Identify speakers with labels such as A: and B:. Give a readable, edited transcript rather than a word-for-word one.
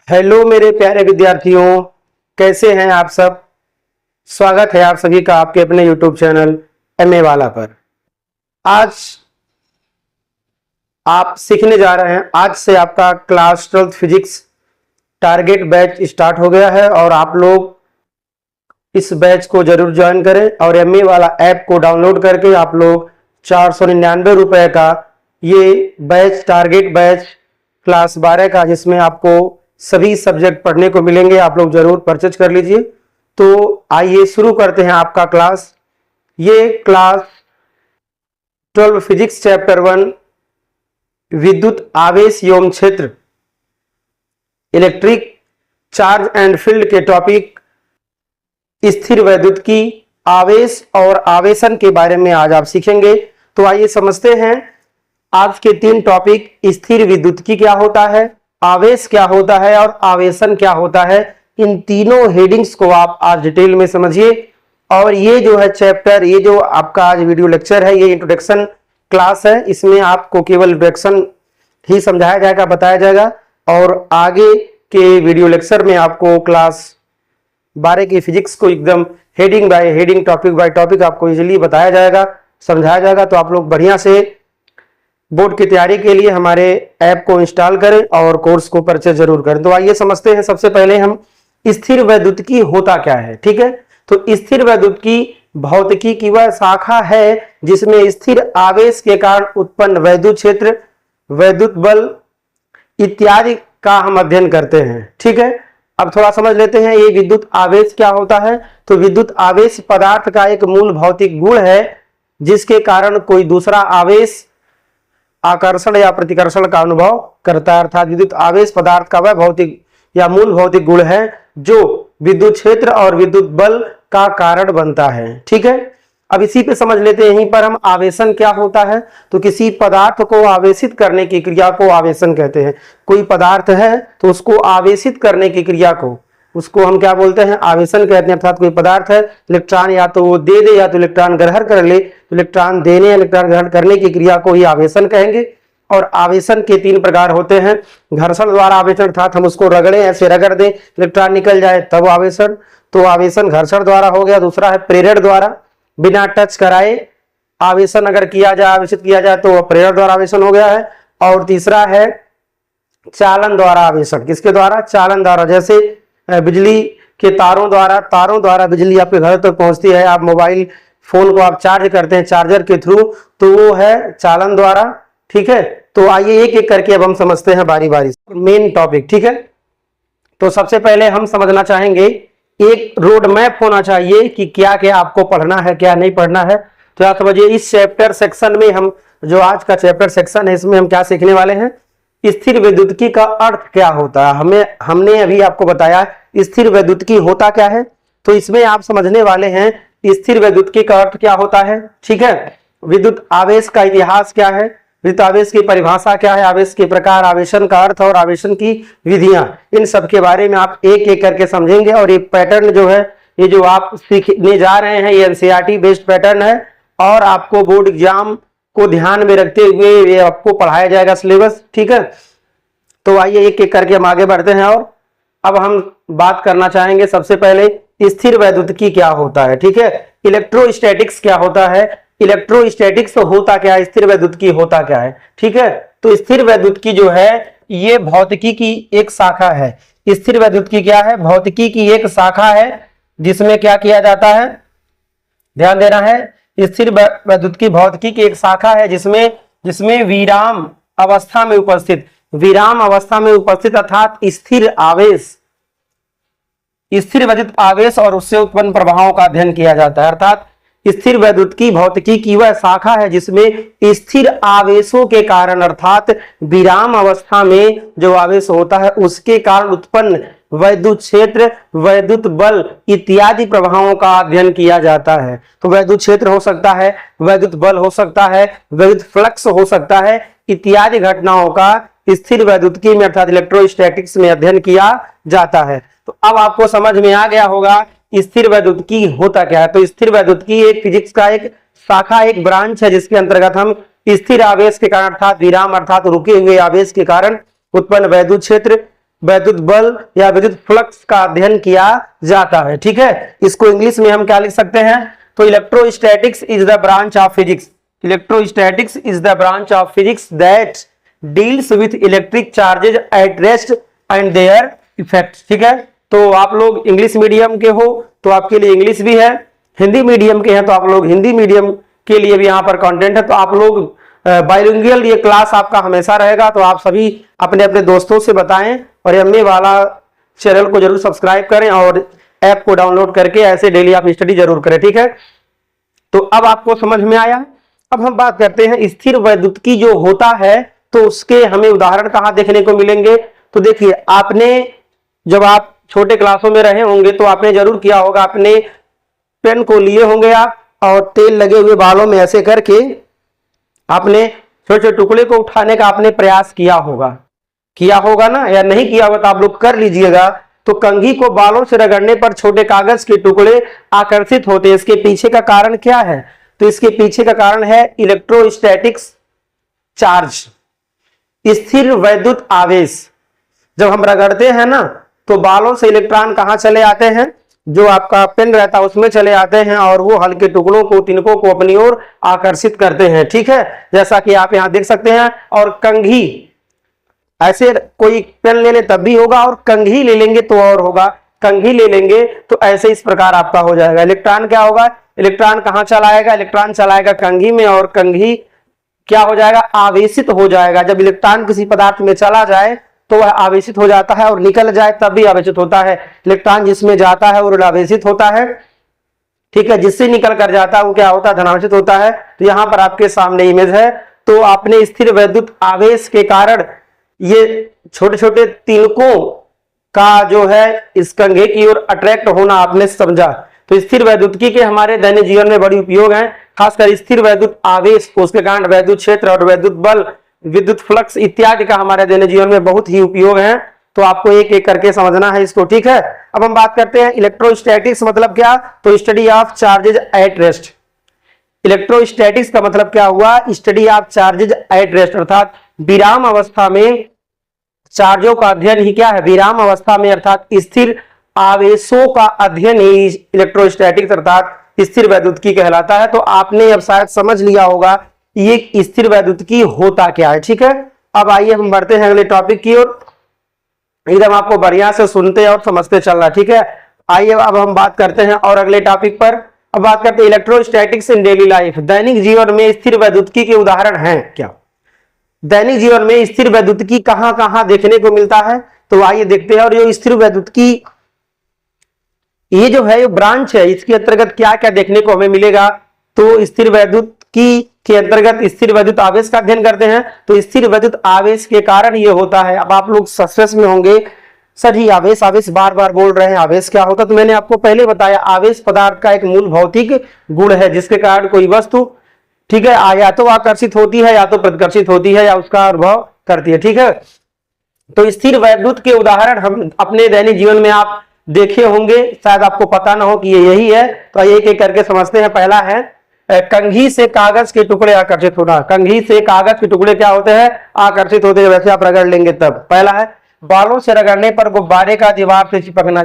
A: Hello मेरे प्यारे विद्यार्थियों, कैसे हैं आप सब। स्वागत है आप सभी का आपके अपने यूट्यूब चैनल एमए वाला पर। आज आप सीखने जा रहे हैं। आज से आपका class 12th physics target batch start हो गया है और आप लोग इस बैच को जरूर ज्वाइन करें और एमए वाला ऐप को डाउनलोड करके आप लोग 499 रुपए का ये बैच टारगेट बैच क्लास 12 का, जिसमें आपको सभी सब्जेक्ट पढ़ने को मिलेंगे, आप लोग जरूर परचेज कर लीजिए। तो आइए शुरू करते हैं आपका क्लास। ये क्लास 12 फिजिक्स चैप्टर 1 विद्युत आवेश एवं क्षेत्र इलेक्ट्रिक चार्ज एंड फील्ड के टॉपिक स्थिर वैद्युत की आवेश और आवेशन के बारे में आज आप सीखेंगे। तो आइए समझते हैं आज के 3 टॉपिक। स्थिर विद्युत की क्या होता है, आवेश क्या होता है और आवेशन क्या होता है। इन तीनों हेडिंग्स को आप आज डिटेल में समझिए। और ये जो है चैप्टर, ये जो आपका आज वीडियो लेक्चर है, ये इंट्रोडक्शन क्लास है। इसमें आपको केवल इंट्रोडक्शन ही समझाया जाएगा, बताया जाएगा, और आगे के वीडियो लेक्चर में आपको क्लास 12 की फिजिक्स को एकदम heading by heading, topic by topic आपको इजीली बताया जाएगा, समझाया जाएगा। तो आप लोग बढ़िया से बोर्ड की तैयारी के लिए हमारे ऐप को इंस्टॉल करें और कोर्स को परचेज जरूर करें। तो आइए समझते हैं। सबसे पहले हम स्थिर वैद्युतिकी होता क्या है, ठीक है। तो स्थिर वैद्युतिकी भौतिकी की वह शाखा है जिसमें स्थिर आवेश के कारण उत्पन्न वैद्युत क्षेत्र, वैद्युत बल इत्यादि का हम अध्ययन करते हैं, ठीक है। अब थोड़ा समझ लेते हैं ये विद्युत आवेश क्या होता है। तो विद्युत आवेश पदार्थ का एक मूल भौतिक गुण है जिसके कारण कोई दूसरा आवेश आकर्षण या प्रतिकर्षण का अनुभव करता है। अर्थात विद्युत आवेश पदार्थ का वह भौतिक या मूल भौतिक गुण है जो विद्युत क्षेत्र और विद्युत बल का कारण बनता है, ठीक है। अब इसी पे समझ लेते हैं। यहीं पर हम आवेशन क्या होता है। तो किसी पदार्थ को आवेशित करने की क्रिया को आवेशन कहते हैं। कोई पदार्थ है तो उसको आवेशित करने की क्रिया को, उसको हम क्या बोलते हैं, आवेशन कहते हैं। अर्थात कोई पदार्थ है, इलेक्ट्रॉन या तो वो दे दे या तो इलेक्ट्रॉन ग्रहण कर ले, तो इलेक्ट्रॉन देने या इलेक्ट्रॉन ग्रहण करने की क्रिया को ही आवेशन कहेंगे। और आवेशन के 3 प्रकार होते हैं। घर्षण द्वारा आवेशन, अर्थात हम उसको रगड़े, ऐसे रगड़ दें, इलेक्ट्रॉन निकल जाए तब आवेशन, तो आवेशन घर्षण द्वारा हो गया। दूसरा है प्रेरण द्वारा, बिना टच कराए आवेशन अगर किया जाए, आवेशित किया जाए तो प्रेरण द्वारा आवेशन हो गया है। और तीसरा है चालन द्वारा आवेशन। किसके द्वारा? चालन द्वारा। जैसे बिजली के तारों द्वारा बिजली आपके घर तक पहुंचती है, आप मोबाइल फोन को आप चार्ज करते हैं चार्जर के थ्रू, तो वो है चालन द्वारा, ठीक है। तो आइए एक एक करके अब हम समझते हैं बारी बारी मेन टॉपिक, ठीक है। तो सबसे पहले हम समझना चाहेंगे, एक रोड मैप होना चाहिए कि क्या क्या आपको पढ़ना है, क्या नहीं पढ़ना है। तो आप समझिए इस चैप्टर सेक्शन में हम, जो आज का चैप्टर सेक्शन है, इसमें हम क्या सीखने वाले हैं, स्थिर वैद्युतिकी का अर्थ क्या होता है। हमने अभी आपको बताया स्थिर वैद्युतिकी होता क्या है। तो इसमें आप समझने वाले हैं स्थिर वैद्युतिकी का अर्थ क्या होता है, ठीक है। विद्युत आवेश का इतिहास क्या है, विद्युत आवेश की परिभाषा क्या है, आवेश के प्रकार, आवेशन का अर्थ और आवेशन की विधियां, इन सब के बारे में आप एक एक करके समझेंगे। और ये पैटर्न जो है, ये जो आप सीखने जा रहे हैं, ये एनसीईआरटी बेस्ड पैटर्न है और आपको बोर्ड एग्जाम को ध्यान में रखते हुए ये आपको पढ़ाया जाएगा सिलेबस, ठीक है। तो आइए एक एक करके हम आगे बढ़ते हैं। और अब हम बात करना चाहेंगे सबसे पहले स्थिर वैद्युतिकी क्या होता है, ठीक है। इलेक्ट्रोस्टैटिक्स क्या होता है, इलेक्ट्रोस्टैटिक्स होता क्या है, स्थिर वैद्युतिकी होता क्या है, ठीक है। तो स्थिर वैद्युतिकी जो है ये भौतिकी की एक शाखा है। स्थिर वैद्युतिकी क्या है, भौतिकी की एक शाखा है जिसमें क्या किया जाता है, ध्यान देना है। स्थिर वैद्युतिकी भौतिकी की एक शाखा है जिसमें विराम अवस्था में उपस्थित अर्थात स्थिर आवेश, स्थिर वैद्युत आवेश और उससे उत्पन्न प्रभावों का अध्ययन किया जाता है। अर्थात स्थिर वैद्युतिकी भौतिकी की वह शाखा है जिसमें स्थिर आवेशों के कारण, अर्थात विराम अवस्था में जो आवेश होता है उसके कारण उत्पन्न वैद्युत क्षेत्र, वैद्युत बल इत्यादि प्रभावों का अध्ययन किया जाता है। तो वैद्युत क्षेत्र हो सकता है, वैद्युत बल हो सकता है, वैद्युत फ्लक्स हो सकता है, इत्यादि घटनाओं का स्थिर वैद्युतिकी में अर्थात इलेक्ट्रोस्टैटिक्स में अध्ययन किया जाता है। तो अब आपको समझ में आ गया होगा स्थिर वैद्युतिकी होता क्या है। तो स्थिर वैद्युतिकी एक फिजिक्स का एक शाखा, एक ब्रांच है जिसके अंतर्गत हम स्थिर आवेश के कारण अर्थात विराम अर्थात रुके हुए आवेश के कारण उत्पन्न वैद्युत क्षेत्र, वैद्युत बल या विद्युत फ्लक्स का अध्ययन किया जाता है। ठीक है, इसको इंग्लिश में हम क्या लिख सकते हैं, तो electrostatics is the branch of physics, electrostatics is the branch of physics that deals with electric charges at rest and there effects. ठीक है, तो आप लोग इंग्लिश मीडियम के हो तो आपके लिए इंग्लिश भी है, हिंदी मीडियम के हैं तो आप लोग हिंदी मीडियम के लिए भी यहाँ पर कंटेंट है। तो आप लोग बाइलिंगुअल ये क्लास आपका हमेशा रहेगा, तो आप सभी अपने अपने दोस्तों से बताएं और एमए वाला चैनल को जरूर सब्सक्राइब करें और ऐप को डाउनलोड करके ऐसे डेली आप स्टडी जरूर करें। ठीक है, तो अब आपको समझ में आया। अब हम बात करते हैं स्थिर वैद्युतिकी जो होता है तो उसके हमें उदाहरण कहाँ देखने को मिलेंगे। तो देखिए, आपने जब आप छोटे क्लासों में रहे होंगे तो आपने जरूर किया होगा, अपने पेन को लिए होंगे आप और तेल लगे हुए बालों में ऐसे करके आपने छोटे छोटे टुकड़े को उठाने का आपने प्रयास किया होगा ना, या नहीं किया होगा तो आप लोग कर लीजिएगा। तो कंघी को बालों से रगड़ने पर छोटे कागज के टुकड़े आकर्षित होते हैं। इसके पीछे का कारण क्या है, तो इसके पीछे का कारण है इलेक्ट्रोस्टैटिक्स चार्ज, स्थिर वैद्युत आवेश। जब हम रगड़ते हैं ना तो बालों से इलेक्ट्रॉन कहां चले आते हैं, जो आपका पेन रहता है उसमें चले आते हैं और वो हल्के टुकड़ों को, तिनकों को अपनी ओर आकर्षित करते हैं। ठीक है, जैसा कि आप यहां देख सकते हैं। और कंघी, ऐसे कोई पेन ले ले तब भी होगा और कंघी ले लेंगे तो और होगा, कंघी ले लेंगे तो ऐसे इस प्रकार आपका हो जाएगा। इलेक्ट्रॉन क्या होगा, इलेक्ट्रॉन कहां चलाएगा, इलेक्ट्रॉन चलाएगा कंघी में और कंघी क्या हो जाएगा, आवेशित हो जाएगा। जब इलेक्ट्रॉन किसी पदार्थ में चला जाए तो वह आवेशित हो जाता है और निकल जाए तब भी आवेशित होता है। इलेक्ट्रॉन जिसमें जाता है वो आवेशित होता है। ठीक है, जिससे निकल कर जाता है वो क्या होता है, धनावेशित होता है। तो यहां पर आपके सामने इमेज है। तो आपने स्थिर वैद्युत आवेश के कारण ये छोटे छोटे तिनकों का जो है इस कंघे की ओर अट्रैक्ट होना आपने समझा। तो स्थिर वैद्युतिकी के हमारे दैनिक जीवन में बड़ी उपयोग है, खासकर स्थिर वैद्युत आवेश, उसके कारण वैद्युत क्षेत्र और वैद्युत बल, विद्युत फ्लक्स इत्यादि का हमारे दैनिक जीवन में बहुत ही उपयोग है। तो आपको एक एक करके समझना है इसको। ठीक है, अब हम बात करते हैं इलेक्ट्रोस्टैटिक्स मतलब क्या, तो study of charges at rest. Electrostatics का मतलब क्या हुआ, study of charges at rest, अर्थात विराम अवस्था में चार्जों का अध्ययन ही क्या है, विराम अवस्था में अर्थात स्थिर आवेशों का अध्ययन ही इलेक्ट्रोस्टैटिक्स अर्थात स्थिर वैद्युतिकी कहलाता है। तो आपने अब शायद समझ लिया होगा ये स्थिर वैद्युतिकी होता क्या है। ठीक है, अब आइए हम बढ़ते हैं अगले टॉपिक की ओर, एकदम आपको बढ़िया से सुनते और समझते चलना। ठीक है, आइए अब हम बात करते हैं और अगले टॉपिक पर। अब बात करते हैं इलेक्ट्रोस्टैटिक्स इन डेली लाइफ, दैनिक जीवन में स्थिर वैद्युतिकी के उदाहरण हैं क्या। दैनिक जीवन में स्थिर वैद्युतिकी कहां कहां देखने को मिलता है, तो आइए देखते हैं। और ये स्थिर वैद्युतिकी ये जो है ये ब्रांच है, इसके अंतर्गत क्या क्या देखने को हमें मिलेगा, तो स्थिर वैद्युतिकी के अंतर्गत स्थिर वैद्युत आवेश का अध्ययन करते हैं। तो स्थिर वैद्युत आवेश के कारण ये होता है। अब आप लोग सस्पेंस में होंगे, सर जी आवेश आवेश बार बार बोल रहे हैं, आवेश क्या होता है, तो मैंने आपको पहले बताया आवेश पदार्थ का एक मूल भौतिक गुण है जिसके कारण कोई वस्तु, ठीक है, या तो आकर्षित होती है या तो प्रतिकर्षित होती है या उसका अनुभव करती है। ठीक है, तो स्थिर वैद्युत के उदाहरण हम अपने दैनिक जीवन में आप देखे होंगे, शायद आपको पता ना हो कि ये यही है। तो एक एक करके समझते हैं। पहला है कंघी से कागज के टुकड़े आकर्षित होना। कंघी से कागज के टुकड़े क्या होते हैं, आकर्षित होते हैं, वैसे आप रगड़ लेंगे तब। पहला है बालों से रगड़ने पर गुब्बारे का दीवार से चिपकना।